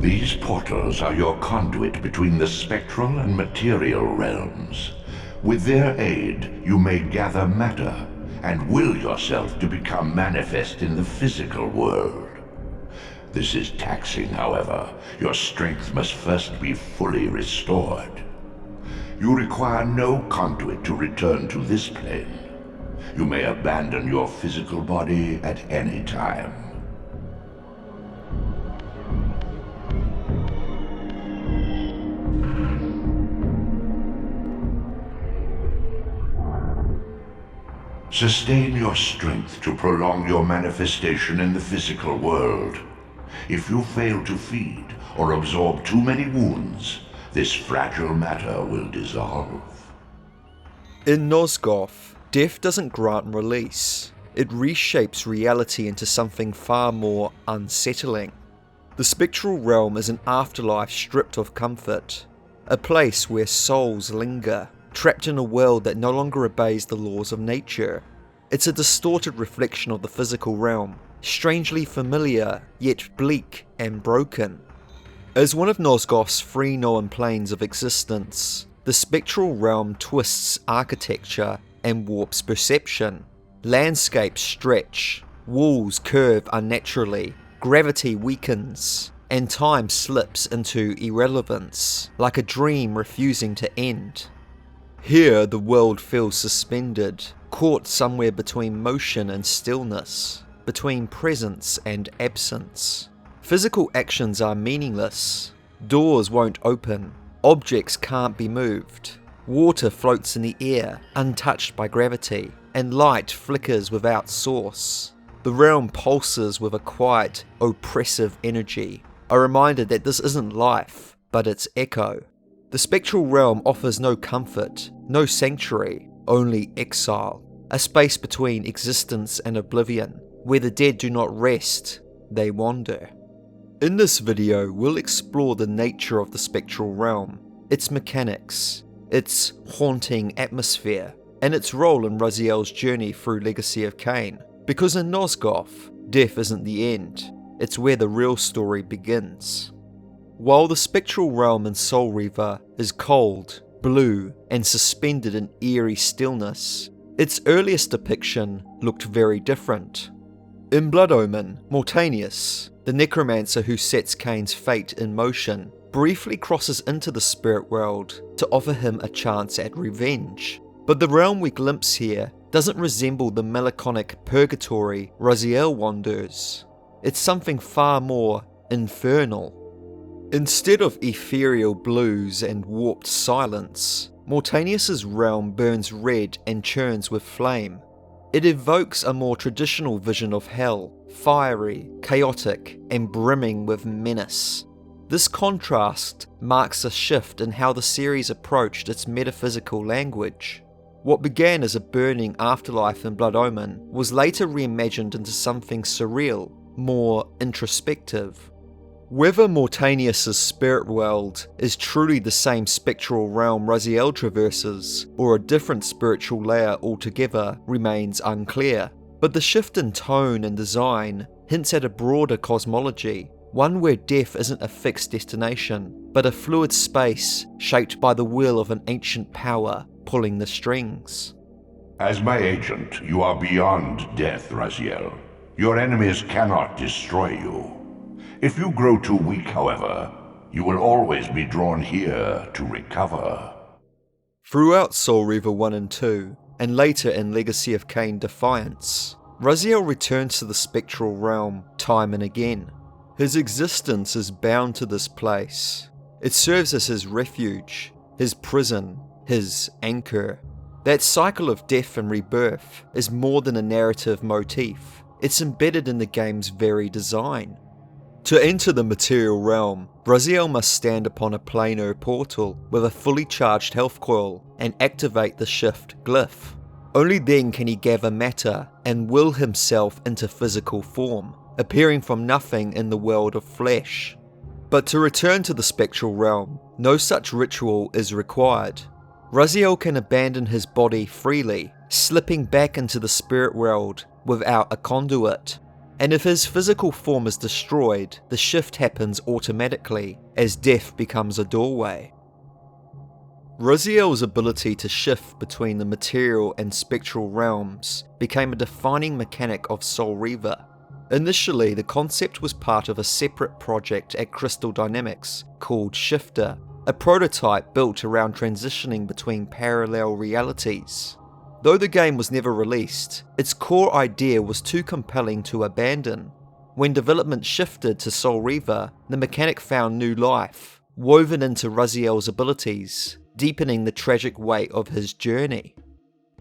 These portals are your conduit between the spectral and material realms. With their aid, you may gather matter and will yourself to become manifest in the physical world. This is taxing, however. Your strength must first be fully restored. You require no conduit to return to this plane. You may abandon your physical body at any time. Sustain your strength to prolong your manifestation in the physical world. If you fail to feed or absorb too many wounds, this fragile matter will dissolve. In Nosgoth, death doesn't grant release. It reshapes reality into something far more unsettling. The Spectral Realm is an afterlife stripped of comfort, a place where souls linger, trapped in a world that no longer obeys the laws of nature. It's a distorted reflection of the physical realm, strangely familiar, yet bleak and broken. As one of Nosgoth's three known planes of existence, the Spectral Realm twists architecture and warps perception. Landscapes stretch, walls curve unnaturally, gravity weakens, and time slips into irrelevance, like a dream refusing to end. Here the world feels suspended, caught somewhere between motion and stillness, between presence and absence. Physical actions are meaningless. Doors won't open, objects can't be moved, water floats in the air, untouched by gravity, and light flickers without source. The realm pulses with a quiet, oppressive energy, a reminder that this isn't life, but its echo. The Spectral Realm offers no comfort, no sanctuary, only exile, a space between existence and oblivion, where the dead do not rest, they wander. In this video, we'll explore the nature of the Spectral Realm, its mechanics, its haunting atmosphere, and its role in Raziel's journey through Legacy of Kain. Because in Nosgoth, death isn't the end, it's where the real story begins. While the Spectral Realm in Soul Reaver is cold, blue, and suspended in eerie stillness, its earliest depiction looked very different. In Blood Omen, Mortanius, the necromancer who sets Kain's fate in motion, briefly crosses into the spirit world to offer him a chance at revenge. But the realm we glimpse here doesn't resemble the melancholic purgatory Raziel wanders. It's something far more infernal. Instead of ethereal blues and warped silence, Mortanius's realm burns red and churns with flame. It evokes a more traditional vision of hell, fiery, chaotic, and brimming with menace. This contrast marks a shift in how the series approached its metaphysical language. What began as a burning afterlife in Blood Omen was later reimagined into something surreal, more introspective. Whether Mortanius's spirit world is truly the same spectral realm Raziel traverses, or a different spiritual layer altogether, remains unclear. But the shift in tone and design hints at a broader cosmology, one where death isn't a fixed destination, but a fluid space shaped by the will of an ancient power pulling the strings. As my agent, you are beyond death, Raziel. Your enemies cannot destroy you. If you grow too weak, however, you will always be drawn here to recover. Throughout Soul Reaver 1 and 2, and later in Legacy of Kain Defiance, Raziel returns to the Spectral Realm time and again. His existence is bound to this place. It serves as his refuge, his prison, his anchor. That cycle of death and rebirth is more than a narrative motif. It's embedded in the game's very design. To enter the material realm, Raziel must stand upon a planar portal with a fully charged health coil and activate the shift glyph. Only then can he gather matter and will himself into physical form, appearing from nothing in the world of flesh. But to return to the Spectral Realm, no such ritual is required. Raziel can abandon his body freely, slipping back into the spirit world without a conduit. and if his physical form is destroyed, the shift happens automatically as death becomes a doorway. Raziel's ability to shift between the material and spectral realms became a defining mechanic of Soul Reaver. Initially, the concept was part of a separate project at Crystal Dynamics called Shifter, a prototype built around transitioning between parallel realities. Though the game was never released, its core idea was too compelling to abandon. When development shifted to Soul Reaver, the mechanic found new life, woven into Raziel's abilities, deepening the tragic weight of his journey.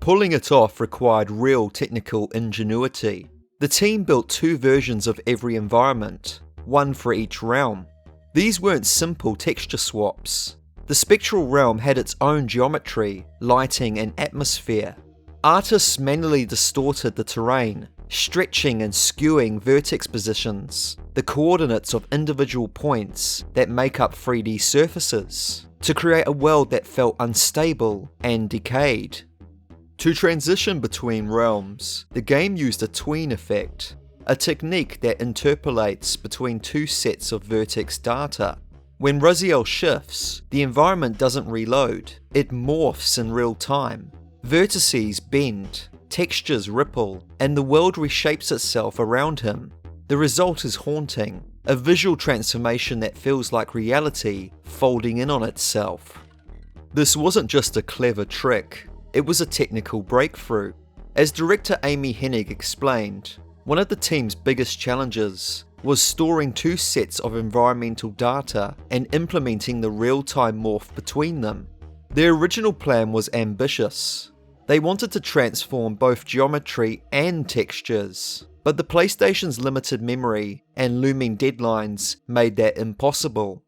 Pulling it off required real technical ingenuity. The team built 2 versions of every environment, one for each realm. These weren't simple texture swaps. The Spectral Realm had its own geometry, lighting and atmosphere. Artists manually distorted the terrain, stretching and skewing vertex positions, the coordinates of individual points that make up 3D surfaces, to create a world that felt unstable and decayed. To transition between realms, the game used a tween effect, a technique that interpolates between 2 sets of vertex data. When Raziel shifts, the environment doesn't reload, it morphs in real time. Vertices bend, textures ripple, and the world reshapes itself around him. The result is haunting, a visual transformation that feels like reality folding in on itself. This wasn't just a clever trick, it was a technical breakthrough. As director Amy Hennig explained, one of the team's biggest challenges was storing 2 sets of environmental data and implementing the real-time morph between them. Their original plan was ambitious. They wanted to transform both geometry and textures, but the PlayStation's limited memory and looming deadlines made that impossible.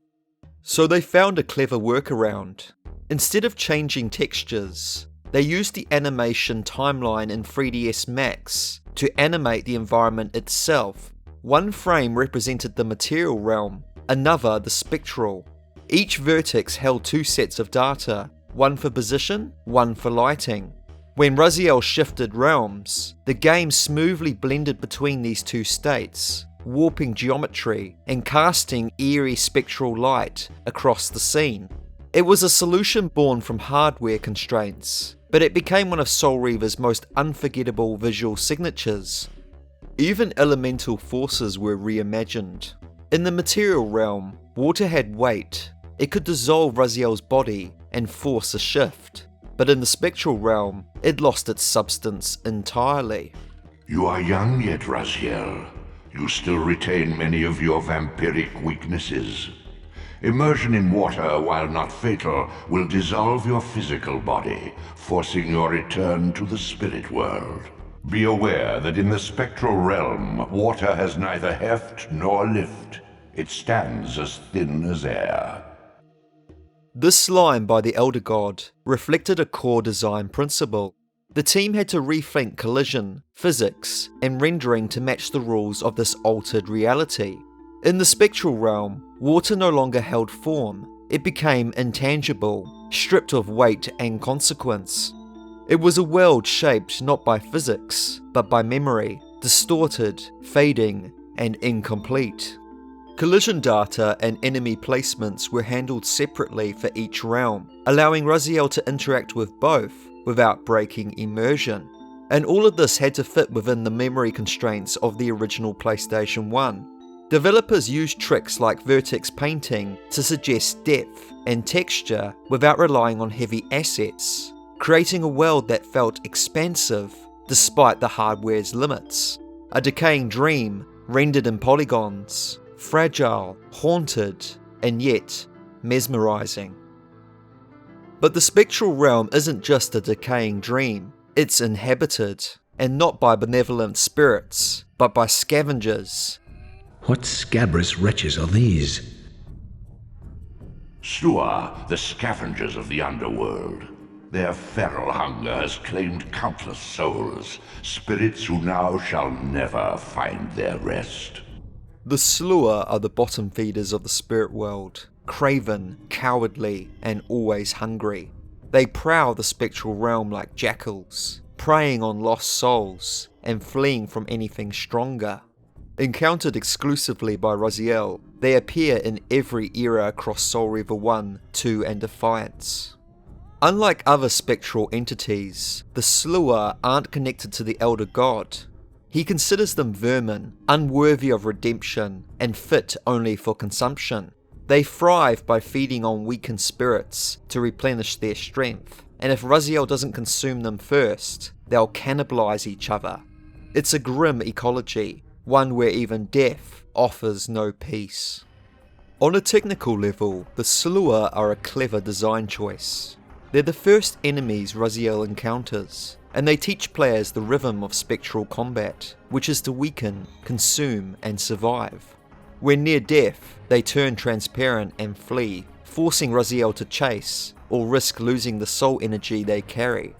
So they found a clever workaround. Instead of changing textures, they used the animation timeline in 3ds Max to animate the environment itself. One frame represented the material realm, another the spectral. Each vertex held 2 sets of data, one for position, one for lighting. When Raziel shifted realms, the game smoothly blended between these 2 states, warping geometry and casting eerie spectral light across the scene. It was a solution born from hardware constraints, but it became one of Soul Reaver's most unforgettable visual signatures. Even elemental forces were reimagined. In the material realm, water had weight. It could dissolve Raziel's body and force a shift. But in the spectral realm, it lost its substance entirely. You are young yet, Raziel. You still retain many of your vampiric weaknesses. Immersion in water, while not fatal, will dissolve your physical body, forcing your return to the spirit world. Be aware that in the spectral realm, water has neither heft nor lift. It stands as thin as air. This line by the Elder God reflected a core design principle. The team had to rethink collision, physics, and rendering to match the rules of this altered reality. In the spectral realm, water no longer held form. It became intangible, stripped of weight and consequence. It was a world shaped not by physics, but by memory, distorted, fading, and incomplete. Collision data and enemy placements were handled separately for each realm, allowing Raziel to interact with both without breaking immersion. And all of this had to fit within the memory constraints of the original PlayStation 1. Developers used tricks like vertex painting to suggest depth and texture without relying on heavy assets, creating a world that felt expansive despite the hardware's limits. A decaying dream rendered in polygons, fragile, haunted, and yet mesmerizing. But the spectral realm isn't just a decaying dream, it's inhabited, and not by benevolent spirits, but by scavengers. What scabrous wretches are these? Sluagh, the scavengers of the underworld. Their feral hunger has claimed countless souls, spirits who now shall never find their rest. The Sluagh are the bottom feeders of the spirit world, craven, cowardly, and always hungry. They prowl the spectral realm like jackals, preying on lost souls, and fleeing from anything stronger. Encountered exclusively by Raziel, they appear in every era across Soul Reaver 1, 2 and Defiance. Unlike other spectral entities, the Sluagh aren't connected to the Elder God. He considers them vermin, unworthy of redemption, and fit only for consumption. They thrive by feeding on weakened spirits to replenish their strength, and if Raziel doesn't consume them first, they'll cannibalize each other. It's a grim ecology, one where even death offers no peace. On a technical level, the Sluagh are a clever design choice. They're the first enemies Raziel encounters, and they teach players the rhythm of spectral combat, which is to weaken, consume, and survive. When near death, they turn transparent and flee, forcing Raziel to chase, or risk losing the soul energy they carry.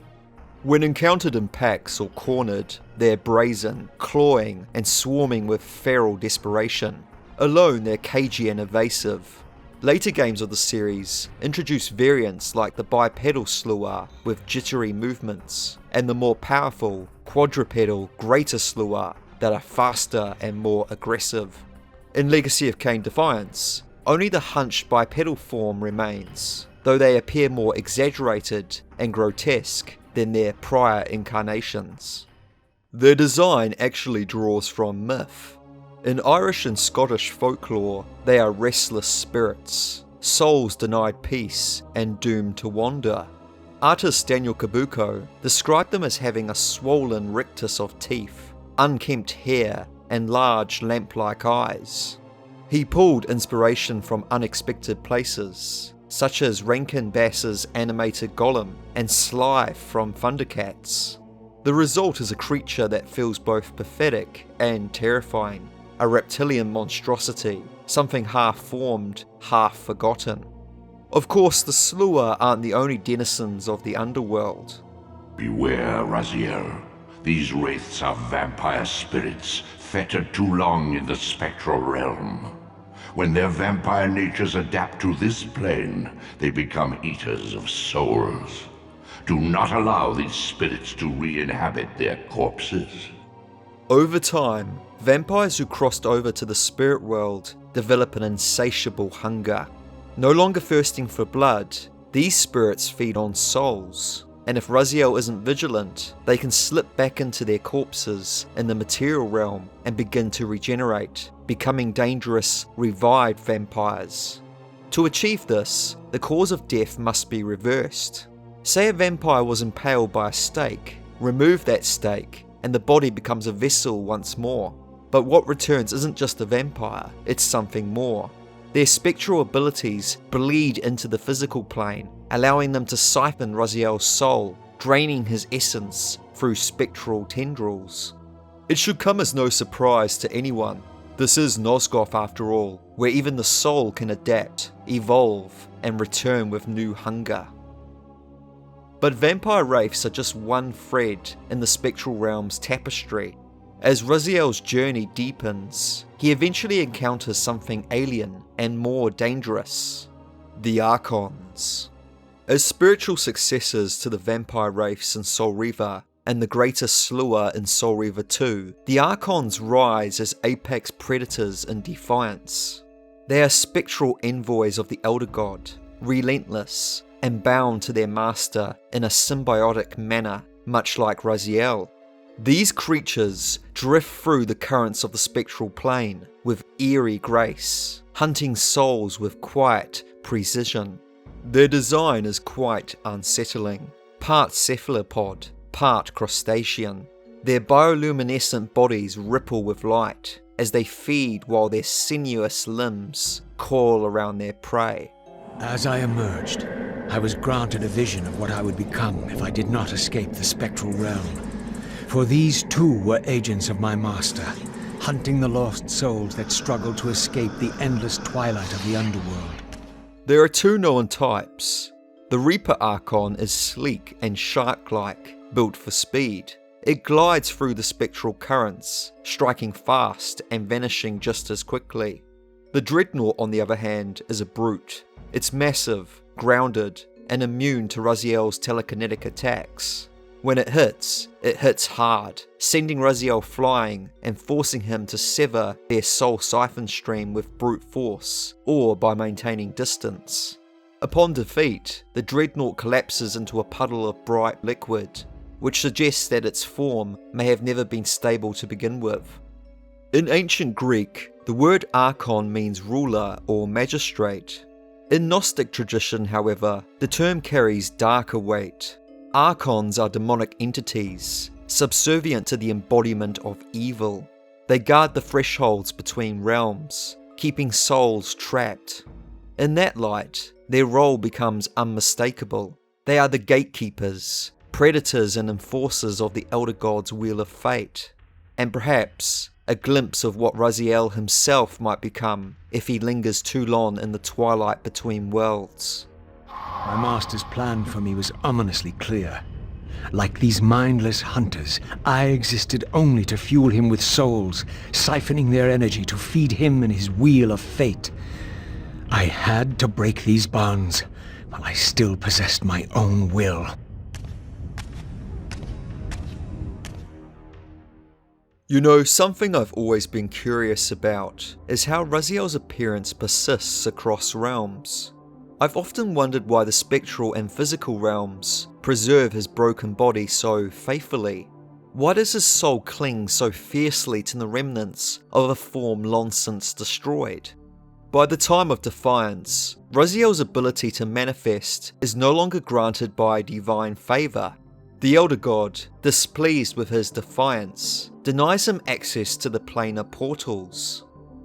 When encountered in packs or cornered, they're brazen, clawing, and swarming with feral desperation. Alone, they're cagey and evasive. Later games of the series introduce variants like the bipedal Sluagh with jittery movements, and the more powerful quadrupedal greater Sluagh that are faster and more aggressive. In Legacy of Kain Defiance, only the hunched bipedal form remains, though they appear more exaggerated and grotesque than their prior incarnations. Their design actually draws from myth. In Irish and Scottish folklore, they are restless spirits, souls denied peace and doomed to wander. Artist Daniel Kabuko described them as having a swollen rictus of teeth, unkempt hair, and large lamp-like eyes. He pulled inspiration from unexpected places, such as Rankin Bass's animated Golem and Sluagh from Thundercats. The result is a creature that feels both pathetic and terrifying, a reptilian monstrosity, something half-formed, half-forgotten. Of course, the Sluagh aren't the only denizens of the underworld. Beware, Raziel. These wraiths are vampire spirits, fettered too long in the Spectral Realm. When their vampire natures adapt to this plane, they become eaters of souls. Do not allow these spirits to re-inhabit their corpses. Over time, vampires who crossed over to the spirit world develop an insatiable hunger. No longer thirsting for blood, these spirits feed on souls, and if Raziel isn't vigilant, they can slip back into their corpses in the material realm and begin to regenerate, becoming dangerous, revived vampires. To achieve this, the cause of death must be reversed. Say a vampire was impaled by a stake, remove that stake, and the body becomes a vessel once more. But what returns isn't just a vampire, it's something more. Their spectral abilities bleed into the physical plane, allowing them to siphon Raziel's soul, draining his essence through spectral tendrils. It should come as no surprise to anyone. This is Nosgoth after all, where even the soul can adapt, evolve, and return with new hunger. But vampire wraiths are just one thread in the Spectral Realm's tapestry. As Raziel's journey deepens, he eventually encounters something alien and more dangerous: the Archons. As spiritual successors to the vampire wraiths in Soul Reaver and the greater Sluagh in Soul Reaver 2, the Archons rise as apex predators in Defiance. They are spectral envoys of the Elder God, relentless, and bound to their master in a symbiotic manner, much like Raziel. These creatures drift through the currents of the spectral plane with eerie grace, hunting souls with quiet precision. Their design is quite unsettling, part cephalopod, part crustacean. Their bioluminescent bodies ripple with light as they feed while their sinuous limbs coil around their prey. As I emerged, I was granted a vision of what I would become if I did not escape the Spectral Realm. For these too were agents of my master, hunting the lost souls that struggled to escape the endless twilight of the underworld. There are two known types. The Reaper Archon is sleek and shark-like, built for speed. It glides through the spectral currents, striking fast and vanishing just as quickly. The Dreadnought, on the other hand, is a brute. It's massive, grounded, and immune to Raziel's telekinetic attacks. When it hits hard, sending Raziel flying and forcing him to sever their soul siphon stream with brute force, or by maintaining distance. Upon defeat, the dreadnought collapses into a puddle of bright liquid, which suggests that its form may have never been stable to begin with. In ancient Greek, the word Archon means ruler or magistrate. In Gnostic tradition, however, the term carries darker weight. Archons are demonic entities, subservient to the embodiment of evil. They guard the thresholds between realms, keeping souls trapped. In that light, their role becomes unmistakable. They are the gatekeepers, predators and enforcers of the Elder God's Wheel of Fate, and perhaps a glimpse of what Raziel himself might become if he lingers too long in the twilight between worlds. My master's plan for me was ominously clear. Like these mindless hunters, I existed only to fuel him with souls, siphoning their energy to feed him and his wheel of fate. I had to break these bonds, while I still possessed my own will. You know, something I've always been curious about is how Raziel's appearance persists across realms. I've often wondered why the spectral and physical realms preserve his broken body so faithfully. Why does his soul cling so fiercely to the remnants of a form long since destroyed? By the time of Defiance, Raziel's ability to manifest is no longer granted by divine favour. The Elder God, displeased with his defiance, denies him access to the planar portals.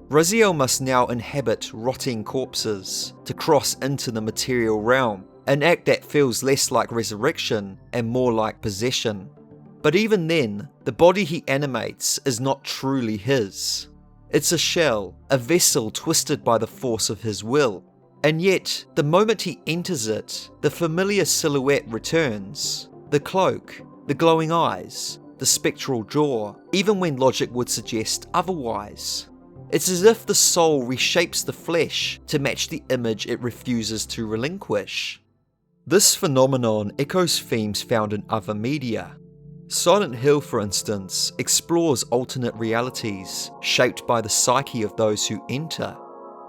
Raziel must now inhabit rotting corpses to cross into the material realm, an act that feels less like resurrection and more like possession. But even then, the body he animates is not truly his. It's a shell, a vessel twisted by the force of his will. And yet, the moment he enters it, the familiar silhouette returns. The cloak, the glowing eyes, the spectral jaw, even when logic would suggest otherwise. It's as if the soul reshapes the flesh to match the image it refuses to relinquish. This phenomenon echoes themes found in other media. Silent Hill, for instance, explores alternate realities shaped by the psyche of those who enter.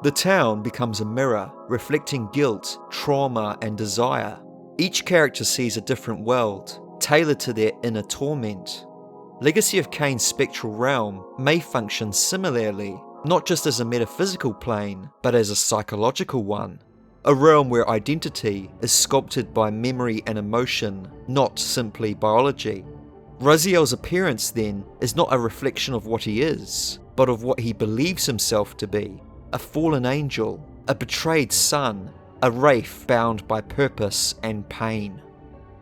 The town becomes a mirror, reflecting guilt, trauma, and desire. Each character sees a different world, tailored to their inner torment. Legacy of Kain's Spectral Realm may function similarly, not just as a metaphysical plane, but as a psychological one. A realm where identity is sculpted by memory and emotion, not simply biology. Raziel's appearance, then, is not a reflection of what he is, but of what he believes himself to be. A fallen angel, a betrayed son, a wraith bound by purpose and pain.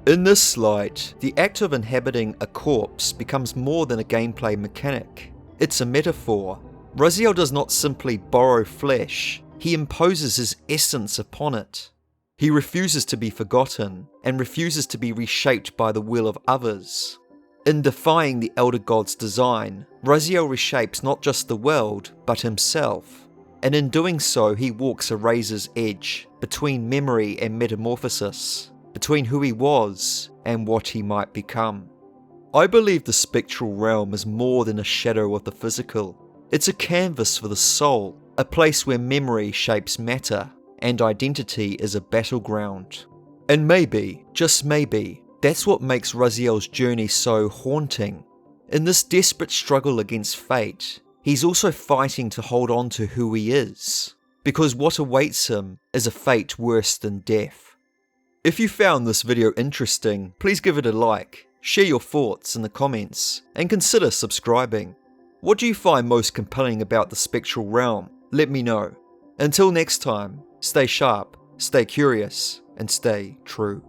In this light, the act of inhabiting a corpse becomes more than a gameplay mechanic. It's a metaphor. Raziel does not simply borrow flesh, he imposes his essence upon it. He refuses to be forgotten, and refuses to be reshaped by the will of others. In defying the Elder God's design, Raziel reshapes not just the world, but himself. And in doing so, he walks a razor's edge between memory and metamorphosis, between who he was and what he might become. I believe the Spectral Realm is more than a shadow of the physical. It's a canvas for the soul, a place where memory shapes matter, and identity is a battleground. And maybe, just maybe, that's what makes Raziel's journey so haunting. In this desperate struggle against fate, he's also fighting to hold on to who he is, because what awaits him is a fate worse than death. If you found this video interesting, please give it a like, share your thoughts in the comments, and consider subscribing. What do you find most compelling about the Spectral Realm? Let me know. Until next time, stay sharp, stay curious, and stay true.